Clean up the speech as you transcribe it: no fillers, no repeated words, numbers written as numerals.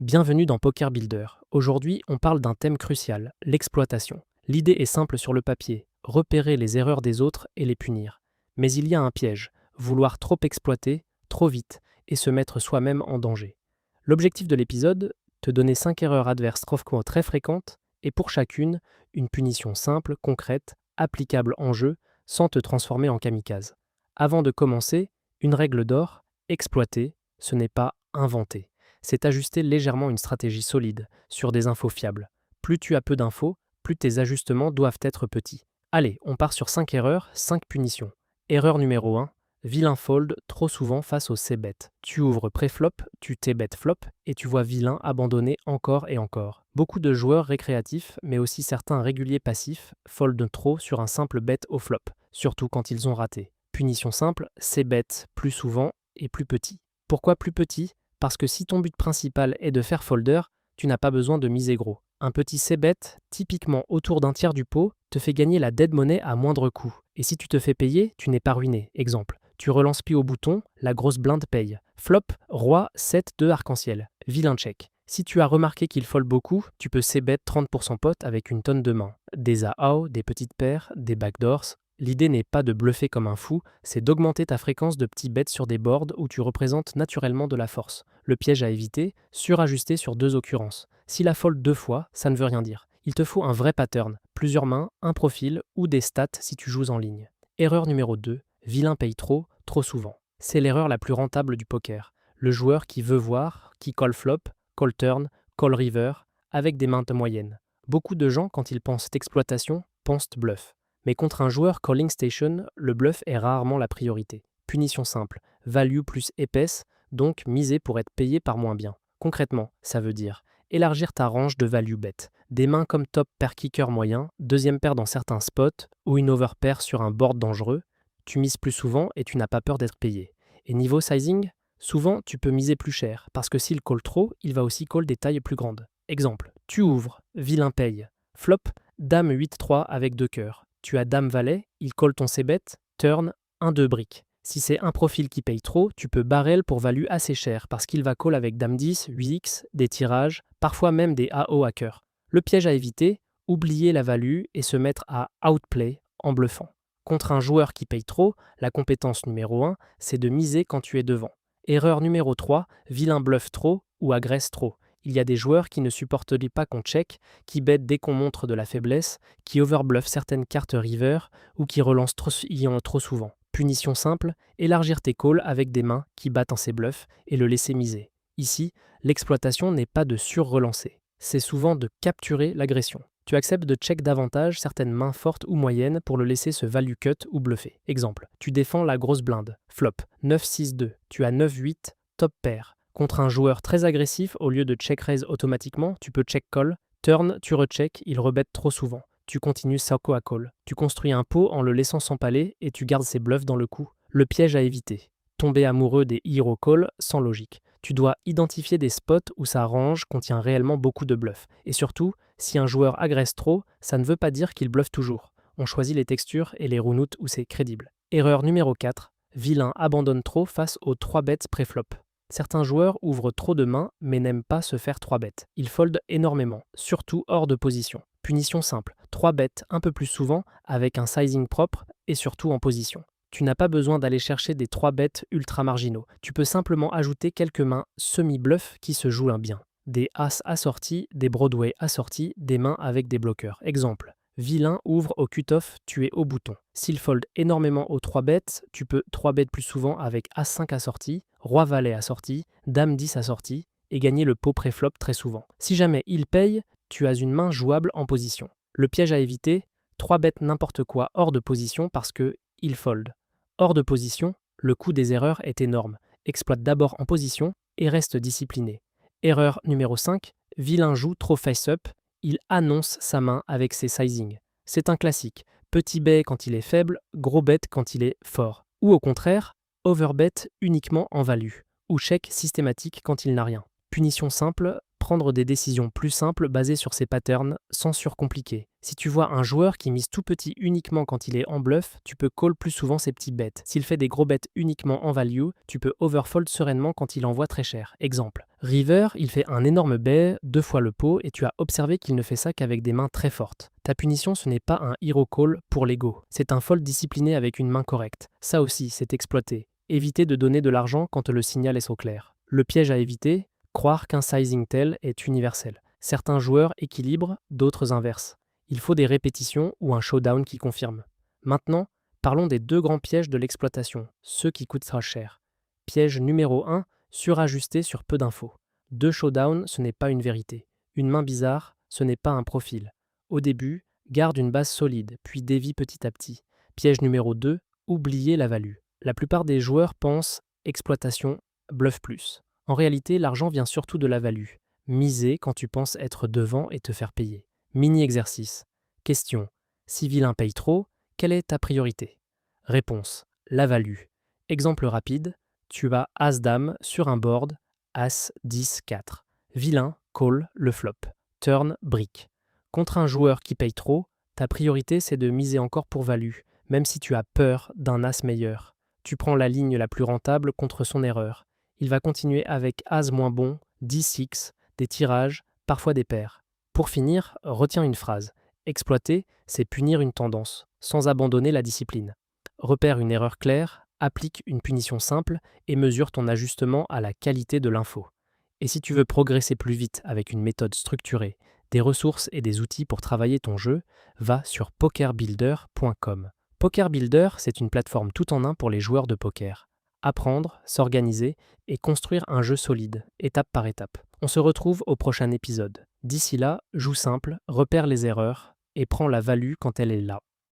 Bienvenue dans Poker Builder. Aujourd'hui, on parle d'un thème crucial, l'exploitation. L'idée est simple sur le papier, repérer les erreurs des autres et les punir. Mais il y a un piège, vouloir trop exploiter, trop vite, et se mettre soi-même en danger. L'objectif de l'épisode, te donner 5 erreurs adverses très fréquentes, et pour chacune, une punition simple, concrète, applicable en jeu, sans te transformer en kamikaze. Avant de commencer, une règle d'or, exploiter, ce n'est pas inventer. C'est ajuster légèrement une stratégie solide, sur des infos fiables. Plus tu as peu d'infos, plus tes ajustements doivent être petits. Allez, on part sur 5 erreurs, 5 punitions. Erreur numéro 1, vilain fold trop souvent face au c-bet. Tu ouvres pré-flop, tu t-bet flop, et tu vois vilain abandonner encore et encore. Beaucoup de joueurs récréatifs, mais aussi certains réguliers passifs, foldent trop sur un simple bet au flop, surtout quand ils ont raté. Punition simple, c-bet plus souvent et plus petit. Pourquoi plus petit ? Parce que si ton but principal est de faire folder, tu n'as pas besoin de miser gros. Un petit c-bet, typiquement autour d'un tiers du pot, te fait gagner la dead money à moindre coût. Et si tu te fais payer, tu n'es pas ruiné. Exemple, tu relances pile au bouton, la grosse blinde paye. Flop, roi, 7, 2 arc-en-ciel. Vilain check. Si tu as remarqué qu'il fold beaucoup, tu peux c-bet 30% pot avec une tonne de mains. Des AO, des petites paires, des backdoors. L'idée n'est pas de bluffer comme un fou, c'est d'augmenter ta fréquence de petits bets sur des boards où tu représentes naturellement de la force. Le piège à éviter, surajuster sur 2 occurrences. Si la fold 2 fois, ça ne veut rien dire. Il te faut un vrai pattern, plusieurs mains, un profil ou des stats si tu joues en ligne. Erreur numéro 2, vilain paye trop souvent. C'est l'erreur la plus rentable du poker. Le joueur qui veut voir, qui call flop, call turn, call river, avec des mains de moyenne. Beaucoup de gens, quand ils pensent exploitation, pensent bluff. Mais contre un joueur calling station, le bluff est rarement la priorité. Punition simple, value plus épaisse, donc miser pour être payé par moins bien. Concrètement, ça veut dire élargir ta range de value bet. Des mains comme top pair kicker moyen, deuxième paire dans certains spots, ou une overpair sur un board dangereux, tu mises plus souvent et tu n'as pas peur d'être payé. Et niveau sizing, souvent tu peux miser plus cher, parce que s'il call trop, il va aussi call des tailles plus grandes. Exemple, tu ouvres, vilain paye. Flop, dame 8-3 avec 2 cœurs. Tu as dame-valet, il colle ton c-bet, turn, 1-2 briques. Si c'est un profil qui paye trop, tu peux barrel pour value assez cher parce qu'il va call avec dame 10, 8x, des tirages, parfois même des AO à cœur. Le piège à éviter, oublier la value et se mettre à outplay en bluffant. Contre un joueur qui paye trop, la compétence numéro 1, c'est de miser quand tu es devant. Erreur numéro 3, vilain bluff trop ou agresse trop. Il y a des joueurs qui ne supportent pas qu'on check, qui bet dès qu'on montre de la faiblesse, qui overbluff certaines cartes river ou qui relancent trop souvent. Punition simple, élargir tes calls avec des mains qui battent en ses bluffs et le laisser miser. Ici, l'exploitation n'est pas de sur-relancer, c'est souvent de capturer l'agression. Tu acceptes de check davantage certaines mains fortes ou moyennes pour le laisser se value cut ou bluffer. Exemple, tu défends la grosse blinde, flop, 9-6-2, tu as 9-8, top pair. Contre un joueur très agressif, au lieu de check raise automatiquement, tu peux check call, turn, tu recheck, il rebête trop souvent. Tu continues Sako à call. Tu construis un pot en le laissant s'empaler et tu gardes ses bluffs dans le coup. Le piège à éviter. Tomber amoureux des hero call sans logique. Tu dois identifier des spots où sa range contient réellement beaucoup de bluffs. Et surtout, si un joueur agresse trop, ça ne veut pas dire qu'il bluffe toujours. On choisit les textures et les runouts où c'est crédible. Erreur numéro 4. Vilain abandonne trop face aux 3 bets pré-flop. Certains joueurs ouvrent trop de mains mais n'aiment pas se faire 3 bêtes. Ils foldent énormément, surtout hors de position. Punition simple, 3 bêtes un peu plus souvent avec un sizing propre et surtout en position. Tu n'as pas besoin d'aller chercher des 3 bêtes ultra marginaux. Tu peux simplement ajouter quelques mains semi-bluff qui se jouent bien. Des as assortis, des Broadway assortis, des mains avec des bloqueurs. Exemple. Vilain ouvre au cut-off, tu es au bouton. S'il fold énormément aux 3 bêtes, tu peux 3 bêtes plus souvent avec As5 assorti, Roi-Valet assorti, Dame-10 assorti et gagner le pot pré-flop très souvent. Si jamais il paye, tu as une main jouable en position. Le piège à éviter, 3 bêtes n'importe quoi hors de position parce que il fold. Hors de position, le coût des erreurs est énorme. Exploite d'abord en position et reste discipliné. Erreur numéro 5, vilain joue trop face-up. Il annonce sa main avec ses sizing. C'est un classique. Petit bet quand il est faible, gros bet quand il est fort. Ou au contraire, overbet uniquement en value. Ou check systématique quand il n'a rien. Punition simple, prendre des décisions plus simples basées sur ces patterns sans surcompliquer. Si tu vois un joueur qui mise tout petit uniquement quand il est en bluff, tu peux call plus souvent ses petits bets. S'il fait des gros bets uniquement en value, tu peux overfold sereinement quand il envoie très cher. Exemple, River, il fait un énorme bet, 2 fois le pot, et tu as observé qu'il ne fait ça qu'avec des mains très fortes. Ta punition, ce n'est pas un hero call pour l'ego, c'est un fold discipliné avec une main correcte. Ça aussi, c'est exploité. Éviter de donner de l'argent quand le signal est au clair. Le piège à éviter, croire qu'un sizing tell est universel. Certains joueurs équilibrent, d'autres inversent. Il faut des répétitions ou un showdown qui confirme. Maintenant, parlons des 2 grands pièges de l'exploitation, ceux qui coûtent très cher. Piège numéro 1, surajuster sur peu d'infos. 2 showdowns, ce n'est pas une vérité. Une main bizarre, ce n'est pas un profil. Au début, garde une base solide, puis dévie petit à petit. Piège numéro 2, oublier la value. La plupart des joueurs pensent exploitation, bluff plus. En réalité, l'argent vient surtout de la value. Miser quand tu penses être devant et te faire payer. Mini-exercice. Question. Si vilain paye trop, quelle est ta priorité? Réponse. La value. Exemple rapide. Tu as As-Dame sur un board, As, 10, 4. Vilain, call, le flop. Turn, brick. Contre un joueur qui paye trop, ta priorité c'est de miser encore pour value, même si tu as peur d'un As meilleur. Tu prends la ligne la plus rentable contre son erreur. Il va continuer avec As moins bon, 10-6, des tirages, parfois des paires. Pour finir, retiens une phrase. Exploiter, c'est punir une tendance, sans abandonner la discipline. Repère une erreur claire, applique une punition simple et mesure ton ajustement à la qualité de l'info. Et si tu veux progresser plus vite avec une méthode structurée, des ressources et des outils pour travailler ton jeu, va sur pokerbuilder.com. PokerBuilder, c'est une plateforme tout en un pour les joueurs de poker. Apprendre, s'organiser et construire un jeu solide, étape par étape. On se retrouve au prochain épisode. D'ici là, joue simple, repère les erreurs et prends la value quand elle est là.